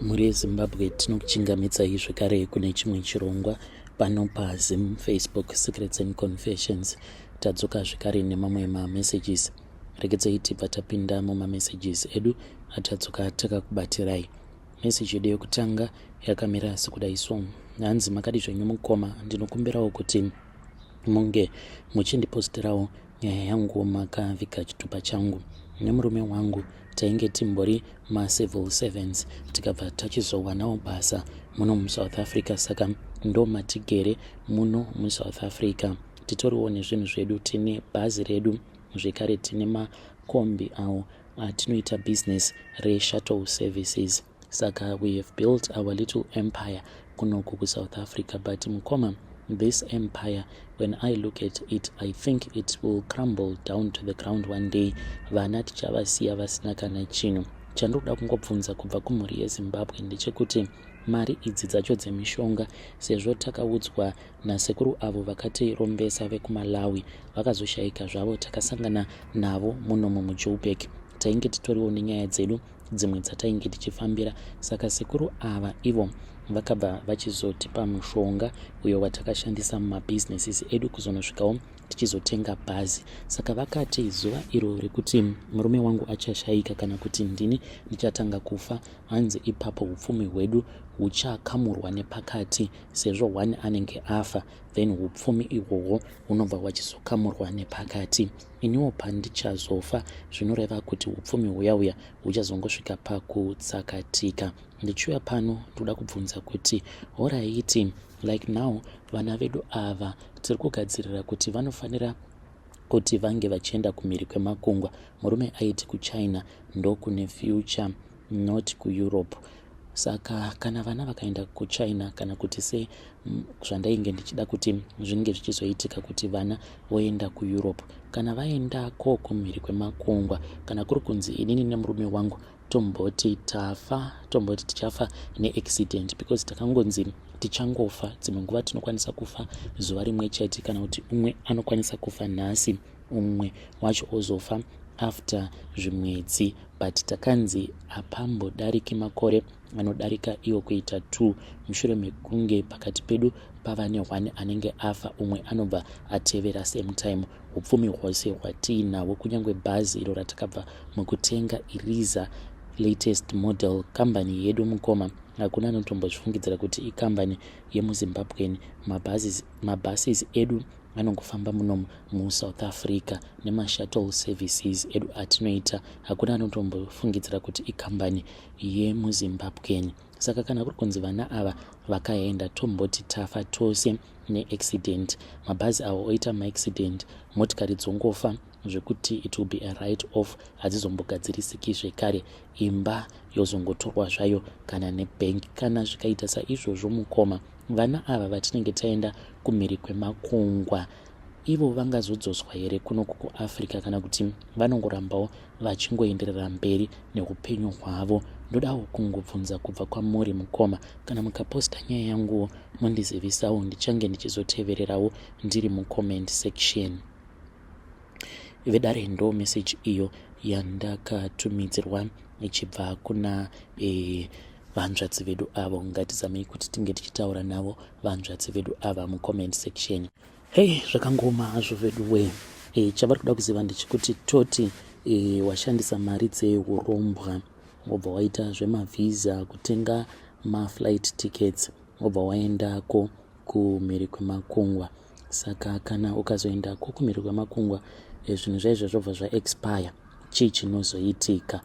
Muri Zimbabwe tinokuchingamidzai zvekare kune chimwe chirongwa pano paZim Facebook Secrets and Confessions. Tadzoka zvekare nemamwe mamessages. Regedzai tibva tapinda mumamessages edu atadzoka takakubatirai. Message yedu yokutanga yakamira sekudai so: hanzi makadi zvenyu mukoma, ndinokumbirawo kuti munge muchindipostirawo nyaya yangu makavhiga chitupa changu. Nemurume wangu tainge timbori macivil servants tikabva tachizowanawo basa muno muSouth Africa, saka ndo matigere muno muSouth Africa. Titoriwo nezvinhu zvedu, tine bhazi redu, zvekare tine makombi awo atinoita business re-shuttle services. Saka we have built our little empire kunoku kuSouth Africa, but mukoma, this empire, when I look at it, I think it will crumble down to the ground one day. Vana tichavasiya vasina kana chinhu. Chandoda kungobvunza kubva kumhuri yeZimbabwe ndechekuti mari idzi dzacho dzemishonga, sezvo takaudzwa nasekuru avo vakatirombesa vekuMalawi vakazoshaika zvavo, takasangana navo muno muJoburg, tainge titoriwo nenyaya dzedu dzimwe dzatainge tichifambira. Saka sekuru ava ivo vakabva vachizotipa mushonga uyo watakashandisa mumabusinesses edu kuzonosvikawo tichizotenga bhazi. Saka vakati zuva iro rekuti murume wangu achashaika kana kuti ndini ndichatanga kufa, hanzi ipapo upfumi hwedu huchakamurwa nepakati, sezvo one anenge afa, then upfumi ihwohwo hunobva hwachizokamurwa nepakati. Iniwo pandichazofa zvinoreva kuti upfumi huya huchazongosvika pakutsakatika. Ndichiuya pano ndoda kubvunza kuti alright, like now vana vedu ava tiri kugadzirira kuti vanofanira kuti vange vachienda kumhiri kwemakungwa. Murume aiti kuChina ndo kune future, not kuEurope. Saka kana vana vakaenda kuChina, kana kuti se zvandainge ndichida kuti zvinge zvichizoitika kuti vana voenda kuEurope, kana vaendako kumhiri kwemakungwa, kana kuri kunzi inini nemurume wangu tomboti tichafa neaccident, because takangonzi tichangofa, dzimwe nguva tinokwanisa kufa zuva rimwe chete, kana kuti umwe anokwanisa kufa nhasi umwe wacho ozofa after zvimwedzi, but takanzi hapambodariki makore anodarika iyo kuita 2 mushure mekunge pakati pedu pava ne1 anenge afa, umwe anobva atevera same time. Upfumi hwose hwatiinahwo, kunyange bhazi iro ratakabva mukutenga iriza latest model, kambani yedu mukoma, hakuna anotombozvifungidzira kuti ikambani yemuZimbabweni. Mabhasis edu anongofamba muno muSouth Africa nemashuttle services edu atinoita, hakuna anotombofungidzira kuti ikambani yemuZimbabweni. Saka kana kuri kunzi vana ava vakaenda tomboti tafa tose neaccident, mabhazi avo oita maaccident, motikari dzongofa zvekuti it will be a write off, hadzizombogadzirisiki zvekare, imba yozongotorwa zvayo kana nebank. Kana zvikaita saizvozvo mukoma, vana ava vatinenge taenda kumhiri kwemakungwa, ivo vangazodzoswa here kunoku kuAfrica, kana kuti vanongorambawo vachingoenderera mberi neupenyu hwavo? Ndodawo kungobvunza kubva kwamuri mukoma. Kana mukaposta nyaya yanguwo mundizivisawo, ndichange ndichizotevererawo ndiri mucomment section. Vedare ndo message iyo yandakatumidzirwa ichibva kuna vanzvadzi vedu avo. Ngatizamei kuti tinge tichitaura navo vanzvadzi vedu ava mucomment section. Hey, zvakangoma hazvo vedu we. Chavari kuda kuziva ndechikuti toti washandisa mari dzeurombwa, wobva waita zvemavhisa, kutenga maflight tickets, wobva waendako kumhiri kwemakungwa. Saka kana ukazoendako kumhiri kwemakungwa, zvinhu zvaizvo zvobva zvaexpire, chii chinozoitika?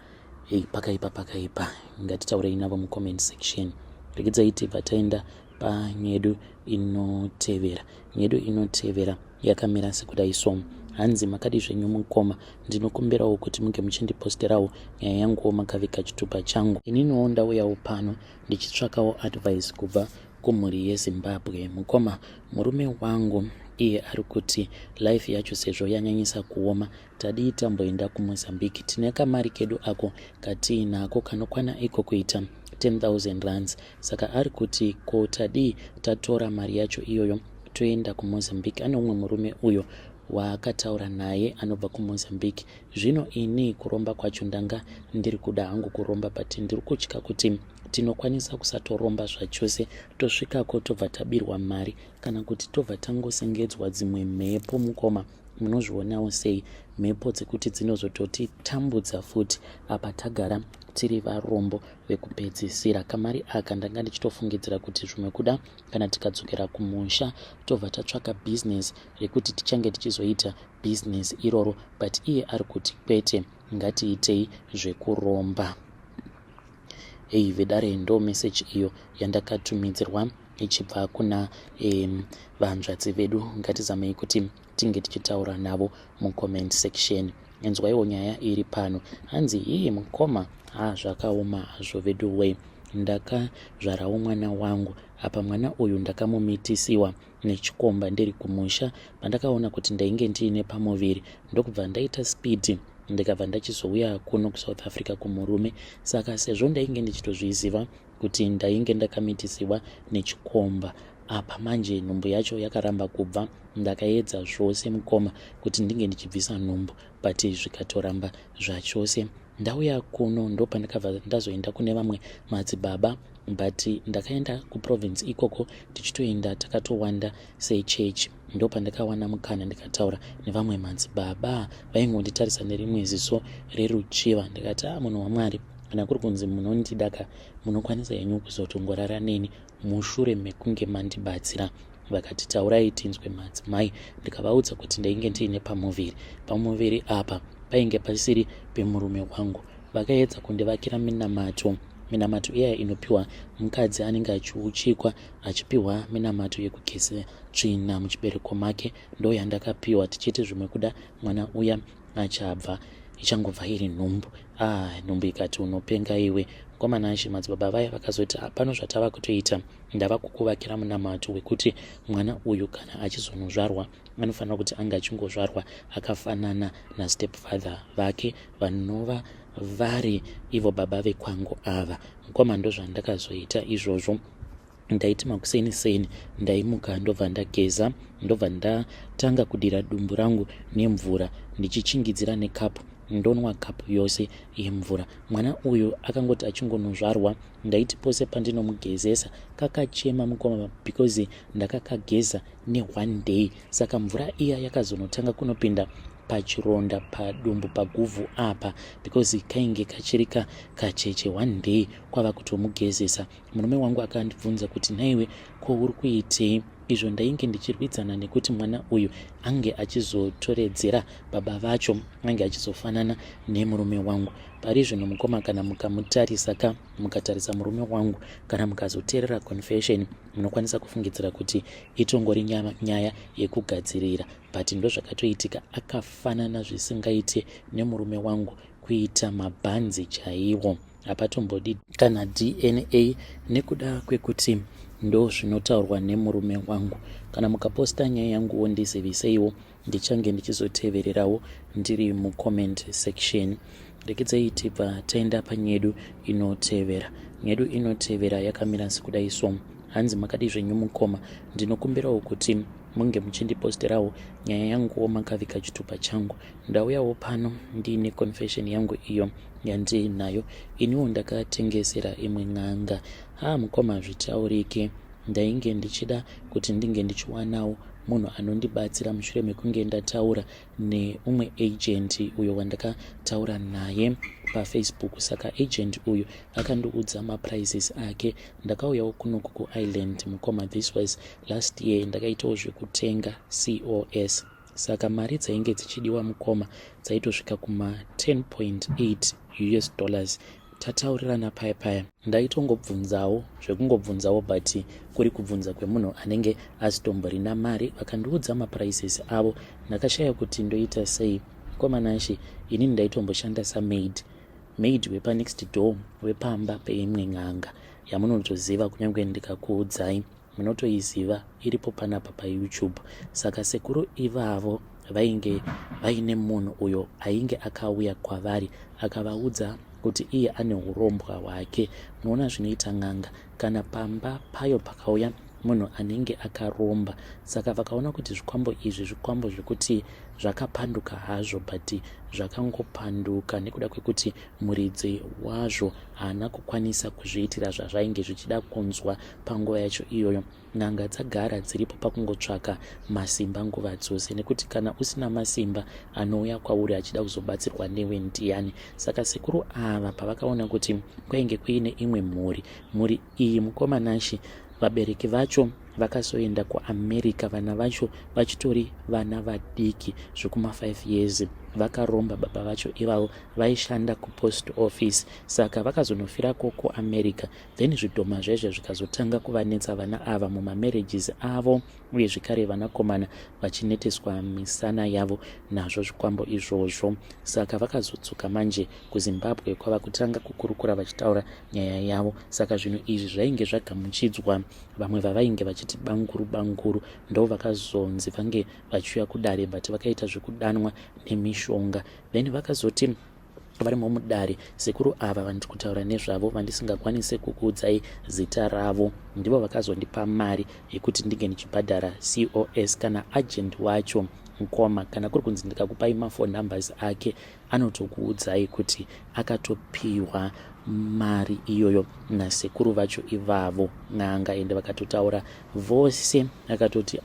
Pakaipa ngatitaurei navo mucomment section. Regedzai tibva taenda panyedu inotevera. Nyedu inotevera yakamira sekudai so: hanzi makadi zvenyu mukoma, ndinokumbirawo kuti munge muchindiposterawo nyaya yanguwo makavhiga chitupa changu. Ininiwo ndauyawo pano ndichitsvakawo advice kubva kumhuri yeZimbabwe. Mukoma, murume wangu iye ari kuti life yacho sezvo yanyanyisa kuoma, tadii tamboenda kuMozambique, tine kamari kedu ako katiinako kanokwana iko kuita 10,000 rands. Saka ari kuti ko tadii tatora mari yacho iyoyo toenda kuMozambique. Ane umwe murume uyo waakataura naye anobva kuMozambique. Zvino ini kuromba kwacho ndanga ndiri kuda hangu kuromba, but ndiri kutya kuti tinokwanisa kusatoromba zvachose, tosvikako tobva tabirwa mari kana kuti tobva tangosengedzwa dzimwe mhepo mukoma. Munozvionawo sei mhepo dzekuti dzinozototi tambudza futi apa tagara tiri varombo vekupedzisira. Kamari aka ndanga ndichitofungidzira kuti zvimwe kuda kana tikadzokera kumusha tobva tatsvaka business rekuti tichange tichizoita business iroro, but iye ari kuti kwete, ngatiitei zvekuromba. Vedare ndo message iyo yandakatumidzirwa ichibva kuna vanzvadzi vedu. Ngatizamei kuti tinge tichitaura navo mucomment section. Enzwaiwo nyaya iri pano, hanzi iyi mukoma, zvakaoma hazvo vedu we. Ndakazvarawo mwana wangu, apa mwana uyu ndakamumitisiwa nechikomba ndiri kumusha. Pandakaona kuti ndainge ndiine pamuviri, ndokubva ndaita speed ndikabva ndachizouya kuno kuSouth Africa kumurume. Saka sezvo ndainge ndichitozviziva kuti ndainge ndakamitisiwa nechikomba, apa manje nhumbu yacho yakaramba kubva. Ndakaedza zvose mukoma kuti ndinge ndichibvisa nhumbu, but zvikatoramba zvachose. Ndauya kuno ndo pandakabva ndazoenda kune vamwe madzibaba, but ndakaenda kuprovince ikoko tichitoenda takatowanda sechechi. Ndo pandakawana mukana ndikataura nevamwe madzibaba, vaingonditarisa nerimwe ziso reruchiva. Ndikati munhu waMwari, kana kuri kunzi munondidaka, munokwanisa henyu kuzotongorara neni mushure mekunge mandibatsira. Vakati taurai tinzwe madzimai. Ndikavaudza kuti ndainge ndiine pamuviri apa painge pasiri pemurume wangu. Vakaedza kundivakira minamato iyaya inopiwa mukadzi anenge achiuchikwa, achipiwa minamato yekugeza tsvina muchibereko make. Ndo yandakapiwa, tichiti zvimwe kuda mwana uya achabva ichangobva iri nhumbu. Nhumbu ikati unopenga iwe mukomana ashe. Madzibaba vaya vakazoti pano zvatava kutoita, ndava kukuvakira munamato wekuti mwana uyu kana achizonozvarwa anofanira kuti anga achingozvarwa akafanana nastepfather vake vanova vari ivo baba vekwangu ava. Mukoma ndo zvandakazoita izvozvo. Ndaiti makuseni ndaimuka ndobva ndageza, ndobva ndatanga kudira dumbu rangu nemvura ndichichingidzira nekapu. Ndonwa kapu yose yemvura. Mwana uyu akangoti achingonozvarwa, ndaiti pose pandinomugezesa kakachema mukoma, because ndakakageza ne1 day. Saka mvura iya yakazonotanga kunopinda pachironda padumbu paguvhu apa, because kainge kachirika kacheche 1 day kwava kutomugezesa. Murume wangu akandibvunza kuti naiwe ko uri kuitei? Izvo ndainge ndichirwidzana nekuti mwana uyu ange achizotoredzera baba vacho, ange achizofanana nemurume wangu. Pari zvino mukoma, kana mukamutarisa mukatarisa murume wangu, kana mukazoteerera confession, munokwanisa kufungidzira kuti itongori nyaya yekugadzirira, but ndo zvakatoitika. Akafanana zvisingaite nemurume wangu, kuita mabhanzi chaiwo. Hapatombodi kana DNA nekuda kwekuti ndo zvinotaurwa nemurume wangu. Kana mukaposta nyaya yanguwo ndiziviseiwo, ndichange ndichizotevererawo ndiri mucomment section. Rekedzei tibva taenda panyedu inotevera. Nyedu inotevera yakamira sekudai so. Hanzi makadi zvenyu mukoma, ndinokumbirawo kuti munge muchindiposterawo nyaya yanguwo makavika chitupa changu. Ndauyawo pano ndiine confession yangu iyo yandinayo. Iniwo ndakatengesera imwe n'anga. Mukoma zvitaurike. Ndainge ndichida kuti ndinge ndichiwanawo munhu anondibatsira mushure mekunge ndataura neumwe agent uyo wandakataura naye paFacebook. Saka agent uyu akandiudza maprices ake. Ndakauyawo kunoku kuIreland mukoma, this was last year. Ndakaitawo zvekutenga COS. Saka mari dzainge dzichidiwa mukoma dzaitosvika kuma $10.8 US. Tataurirana paya. Ndaitongobvunzawo zvekungobvunzawo, but kuri kubvunza kwemunhu anenge asitomborina mari. Vakandiudza maprices avo. Ndakashaya kuti ndoita sei. Komana ashe, ini ndaitomboshanda samaid wepa next door, wepamba peimwe n'anga yamunotoziva kunyange ndikakuudzai. Munotoiziva iripo panapa paYouTube. Saka sekuru ivavo vainge vaine munhu uyo ainge akauya kwavari akavaudza kuti iye ane urombwa hwake. Munoona zvinoita n'anga, kana pamba payo pakauya munhu anenge akaromba. Saka vakaona kuti zvikwambo izvi zvikwambo zvekuti zvakapanduka hazvo, but zvakangopanduka nekuda kwekuti muridzi wazvo haana kukwanisa kuzviitira zvazvainge zvichida kunzwa panguva yacho iyoyo. N'anga dzagara dziripo pakungotsvaka masimba nguva dzose, nekuti kana usina masimba anouya kwauri achida kuzobatsirwa newe ndiani. Saka sekuru ava pavakaona kuti kwainge kuine imwe mhuri iyi mukomanashi, vabereki vacho vakazoenda kuAmerica, vana vacho vachitori vana vadiki zvekuma 5 years. Vakaromba baba vacho ivavo vaishanda kupost office, saka vakazonofirako kuAmerica. Then zvidhoma zvezvo zvikazotanga kuvanetsa vana ava mumamarriages avo, uye zvekare vanakomana vachineteswa misana yavo nazvo zvikwambo izvozvo. Saka vakazodzoka manje kuZimbabwe kwava kutanga kukurukura vachitaura nyaya yavo. Saka zvinhu izvi zvainge zvagamuchidzwa, vamwe vavainge vachiti banguru ndo vakazonzi vange vachiuya kudare, but vakaita zvekudanwa nemishonga. Then vakazoti varimo mudare, sekuru ava vandiri kutaura nezvavo vandisingakwanise kukuudzai zita ravo, ndivo vakazondipa mari yekuti ndinge ndichibhadhara COS kana agent wacho mukoma. Kana kuri kunzi ndikakupai mafoni numbers ake, anotokuudzai kuti akatopiwa mari iyoyo nasekuru vacho ivavo n'anga, ende vakatotaura vose akatoti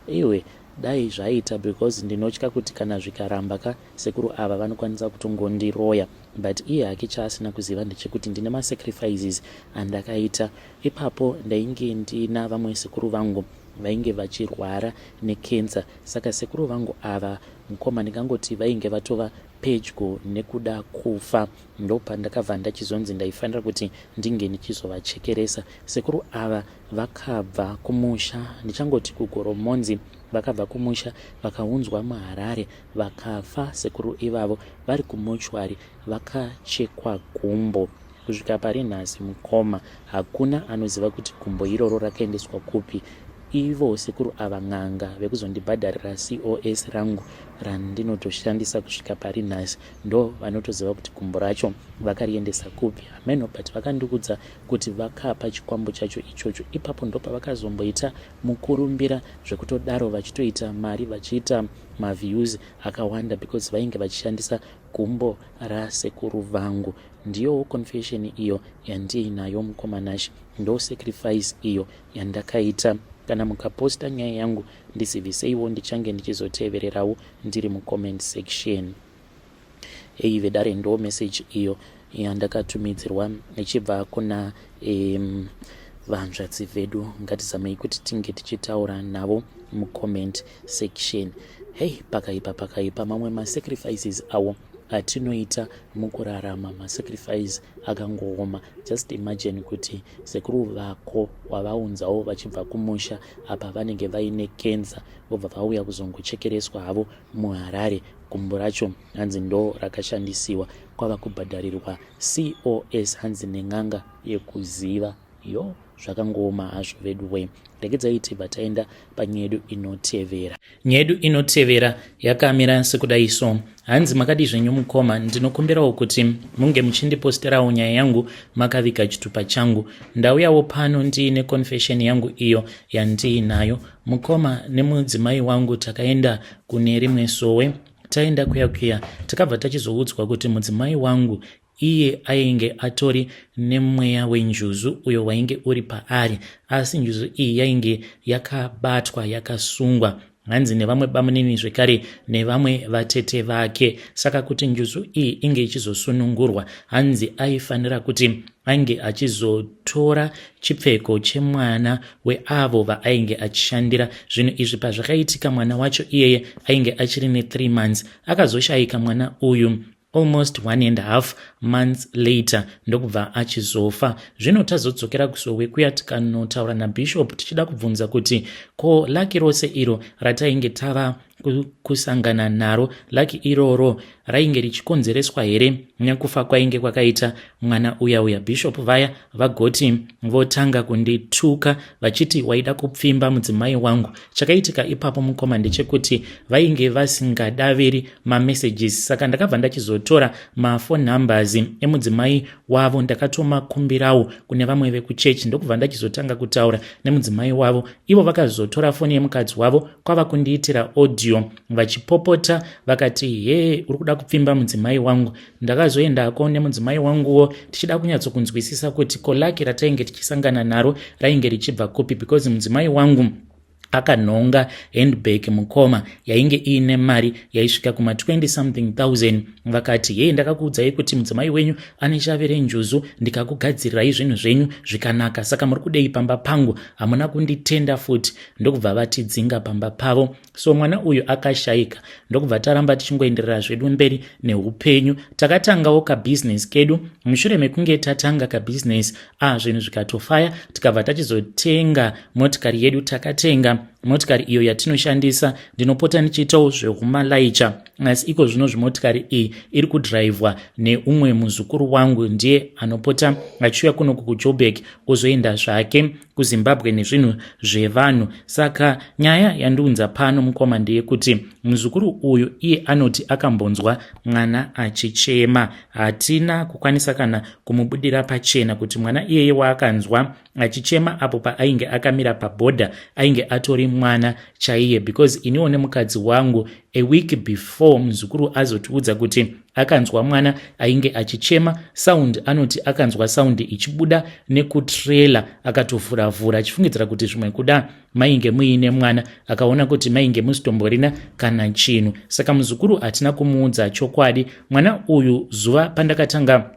iwe dai zvaita, because ndinotya kuti kana zvikaramba sekuru ava vanokwanisa kutongondiroya. But iye hake chaasina kuziva ndechekuti ndine masacrifices andakaita. Ipapo ndainge ndina vamwe sekuru vangu vainge vachirwara nekenza, saka sekuru vangu ava mukoma ndingangoti vainge vatova pedyo nekuda kufa. Ndo pandakabva ndachizonzi ndaifanira kuti ndinge ndichizovachekeresa. Sekuru ava vakabva kumusha, ndichangoti kuGoromonzi, vakabva kumusha vakaunzwa muHarare vakafa sekuru ivavo vari kumochwari vakachekwa gumbo. Kusvika pari nhasi mukoma hakuna anoziva kuti gumbo iroro rakaendeswa kupi. Ivo sekuru ava n'anga vekuzondibhadharira COS rangu randinotoshandisa kusvika pari nhasi ndo vanotoziva kuti gumbo racho vakariendesa kupi. Ameno, but vakandikudza kuti vakapa chikwambo chacho ichocho. Ipapo ndo pavakazomboita mukurumbira zvekutodaro vachitoita mari, vachiita maviews akawanda, because vainge vachishandisa gumbo rasekuru vangu. Ndiyo confession iyo yandiinayo mukomanashi, ndo sacrifice iyo yandakaita. Kana mukaposta nyaya yangu ndisiviseiwo, ndichange ndichizotevererawo ndiri mucomment section. Vedare ndo message iyo yandakatumidzirwa ichibva kuna vanzvadzi vedu. Ngatizamei kuti tinge tichitaura navo mucomment section. Pakaipa mamwe masacrifices awo atinoita mukurarama, masacrifice akangooma. Just imagine kuti sekuru vako wavaunzawo vachibva kumusha apa vanenge vaine kenza, vobva vauya kuzongochekereswa havo muHarare. Gumbo racho hanzi ndo rakashandisiwa, kwava kubhadharirwa COS hanzi nen'anga yekuziva. Zvakangooma hazvo veduwe. Regedzai tibva taenda panyaya yedu inotevera. Nyaya yedu inotevera yakamira sekudaiso. Hanzi makadi zvenyu mukoma, ndinokumbirawo kuti munge muchindiposterawo nyaya yangu makaviga chitupa changu. Ndauyawo pano ndiine confession yangu iyo yandiinayo. Mukoma nemudzimai wangu takaenda kune rimwe sowe, taenda kuya takabva tachizoudzwa kuti mudzimai wangu iye ainge atori nemweya wenjuzu uyo wainge uri paari, asi njuzu iyi yainge yakabatwa, yakasungwa, hanzi nevamwe bamunini zvekare nevamwe vatete vake. Saka kuti njuzu iyi inge ichizosunungurwa, hanzi aifanira kuti ainge achizotora chipfeko chemwana weavo vaainge achishandira. Zvinhu izvi pazvakaitika mwana wacho iyeye ainge achiri ne3 months, akazoshayika mwana uyu almost 1.5 months later ndokubva achizofa. Zvino tazodzokera kusowe kuya tikanotaura naBishop tichida kubvunza kuti ko laki rose iro ratainge tava kusangana naro laki iroro rainge richikonzereswa here nekufa kwainge kwakaita mwana uya. Bishop vaya vagoti votanga kundituka vachiti waida kupfimba mudzimai wangu. Chakaitika ipapo mukoma ndechekuti vainge vasingadaviri mamessages, saka ndakabva ndachizotora mafone numbers emudzimai wavo ndakatomakumbirawo kune vamwe vekuchechi ndokubva ndachizotanga kutaura nemudzimai wavo. Ivo vakazotora foni yemukadzi wavo kwava kundiitira audio vachipopota vakati uri kuda kupfimba mudzimai wangu. Ndakazoendako nemudzimai wanguwo tichida kunyatsokunzwisisa kuti kolaki ratainge tichisangana naro rainge richibva kupi, because mudzimai wangu akanhonga handbag mukoma yainge iine mari yaisvika kuma 20 something thousand. Vakati ndakakuudzai kuti mudzimai wenyu ane shavere njuzu ndikakugadzirirai zvinhu zvenyu zvikanaka, saka muri kudei pamba pangu, hamuna kunditenda futi. Ndokubva vatidzinga pamba pavo. So mwana uyu akashayika, ndokubva taramba tichingoenderera zvedu mberi neupenyu. Takatangawo kabusiness kedu. Mushure mekunge tatanga kabusiness zvinhu zvikatofaya, tikabva tachizotenga motikari yedu. Takatenga motikari iyo yatinoshandisa, ndinopota ndichiitawo zvekumalayicha, asi iko zvino zvimotikari iyi iri kudhiraivhwa neumwe muzukuru wangu, ndiye anopota achiuya kuno kuJoburg ozoenda zvake kuZimbabwe nezvinhu zvevanhu. Saka nyaya yandiunza pano mukoma ndeyekuti muzukuru uyu iye anoti akambonzwa mwana achichema. Hatina kukwanisa kana kumubudira pachena kuti mwana iyeye waakanzwa achichema apo paainge akamira pabhodha ainge atori mwana chaiye, because iniwo nemukadzi wangu a week before muzukuru azotiudza kuti akanzwa mwana ainge achichema, sound anoti akanzwa sound ichibuda nekutrailer, akatovhuravhura achifungidzira kuti zvimwe kuda mainge muine mwana, akaona kuti mainge musitomborina kana chinhu. Saka muzukuru hatina kumuudza chokwadi. Mwana uyu zuva pandakatanga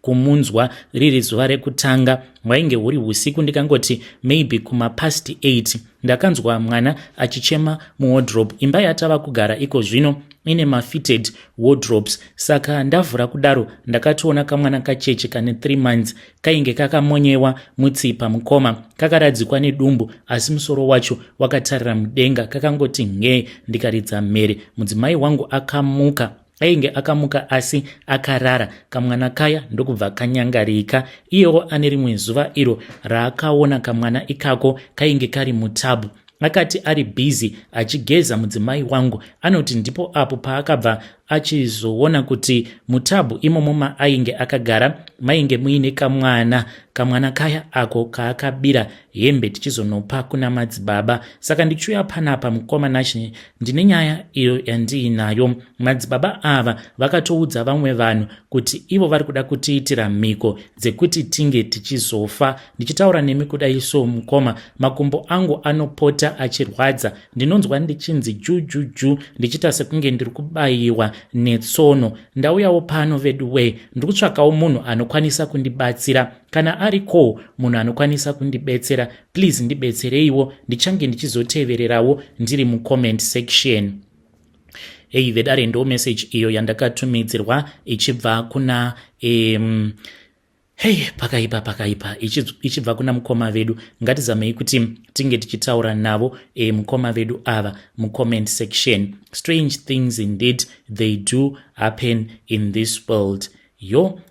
kumunzwa riri zuva rekutanga wainge huri usiku, ndikangoti maybe kuma past 8 ndakanzwa mwana achichema muwardrobe. Imba yatava kugara iko zvino ine mafitted wardrobes, saka ndavhura kudaro ndakatoona kamwana kacheche kane 3 months kainge kakamonyewa mutsipa mukoma, kakaradzikwa nedumbu asi musoro wacho wakatarira mudenga, kakangoti ndikaridza mhere. Mudzimai wangu akamuka, ainge akamuka asi akarara. Kamwana kaya ndokubva kanyangarika. Iyewo ane rimwe zuva iro raakaona kamwana ikako kainge kari mutabu. Akati ari busy achigeza mudzimai wangu, anoti ndipo apo paakabva achizoona kuti mutabu imomo maainge akagara mainge muine kamwana kaya ako kaakabira hembe tichizonopa kuna madzibaba. Saka ndichiuya panapa mukoma nashi ndine nyaya iyo yandiinayo. Madzibaba ava vakatoudza vamwe vanhu kuti ivo vari kuda kutiitira mhiko dzekuti tinge tichizofa. Ndichitaura nemi kudai so mukoma, makumbo angu anopota achirwadza, ndinonzwa ndichinzi jujuju ndichita sekunge ndiri kubayiwa netsono. Ndauyawo pano veduwe ndiri kutsvakawo munhu anokwanisa kundibatsira. Kana ariko munhu anokwanisa kundibetsera, please ndibetsereiwo, ndichange ndichizotevererawo ndiri mucomment section. Vedare ndo message iyo yandakatumidzirwa ichibva kuna pakaipa ichibva kuna mukoma vedu. Ngatizamei kuti tinge tichitaura navo mukoma vedu ava mucomment section. Strange things indeed they do happen in this world.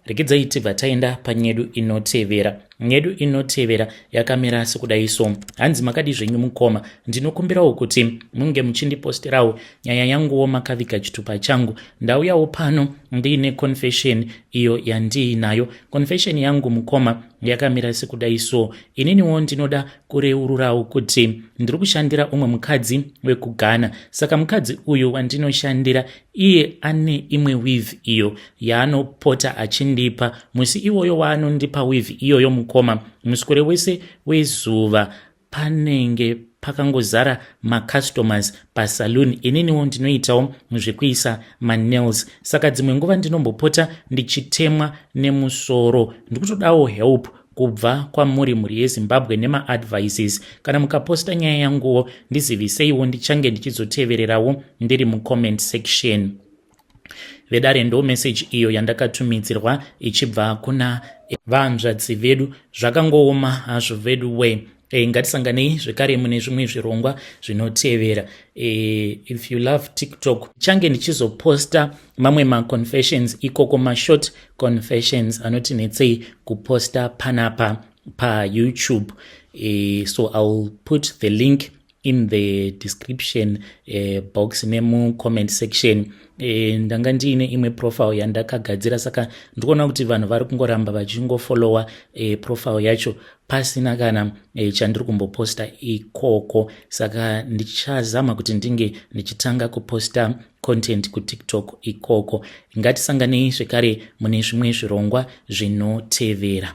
Regedzai tibva taenda panyedu inotevera. Nyedu inotevera yakamira sekudai so. Hanzi makadi zvenyu mukoma, ndinokumbirawo kuti munge muchindiposterawo nyaya yanguwo makavika chitupa changu. Ndauyawo pano ndiine confession iyo yandiinayo. Confession yangu mukoma yakamira sekudai so. Ininiwo ndinoda kureururawo kuti ndiri kushandira umwe mukadzi wekuGhana. Saka mukadzi uyu wandinoshandira iye ane imwe weave iyo yaanopota achindipa. Musi iwoyo waanondipa weave iyoyo mukoma, musikore wese wezuva panenge pakangozara macustomers pasaluni. Ininiwo ndinoitawo zvekuisa manails, saka dzimwe nguva ndinombopota ndichitemwa nemusoro. Ndikutodawo help kubva kwamuri yeZimbabwe nemaadvices. Kana mukaposta nyaya yanguwo ndiziviseiwo, ndichange ndichizotevererawo ndiri mucomment section. Vedare ndo message iyo yandakatumidzirwa ichibva kuna vanzvadzi vedu. Zvakangooma hazvo vedu we. ngatisanganei zvekare mune zvimwe zvirongwa zvinotevera. If you love TikTok, change ndichizoposta mamwe maconfessions ikoko, mashort confessions anoti netsei kuposta panapa paYouTube. So I'll put the link in the description box nemu-comment section. Ndanga ndiine imwe profile yandakagadzira, saka ndikuona kuti vanhu vari kungoramba vachingofollowa profile yacho pasina kana chandiri kumboposta ikoko, saka ndichazama kuti ndinge ndichitanga kuposta content kuTikTok ikoko. Ngatisanganei zvekare mune zvimwe zvirongwa zvinotevera.